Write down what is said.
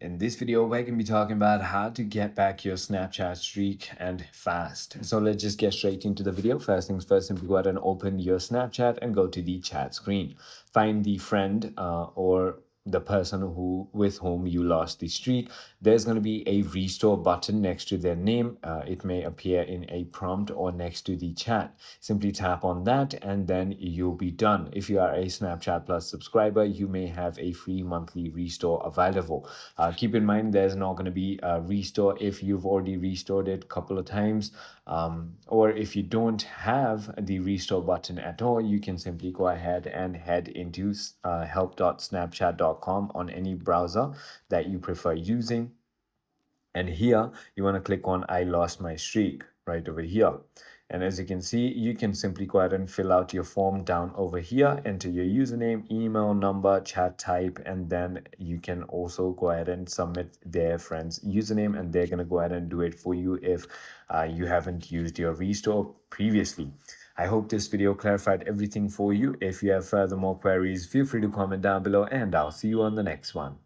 In this video, we're going to be talking about how to get back your Snapchat streak and fast. So let's just get straight into the video. First things first, simply go ahead and open your Snapchat and go to the chat screen. Find the friend or the person with whom you lost the streak. There's going to be a restore button next to their name. It may appear in a prompt or next to the chat. Simply tap on that and then you'll be done. If you are a Snapchat Plus subscriber, you may have a free monthly restore available. Keep in mind there's not going to be a restore if you've already restored it a couple of times, or if you don't have the restore button at all, you can simply go ahead and head into help.snapchat.com on any browser that you prefer using. And here you want to click on I lost my streak right over here. And as you can see, you can simply go ahead and fill out your form down over here, enter your username, email, number, chat type, and then you can also go ahead and submit their friend's username and they're going to go ahead and do it for you if you haven't used your restore previously. I hope this video clarified everything for you. If you have further more queries, feel free to comment down below and I'll see you on the next one.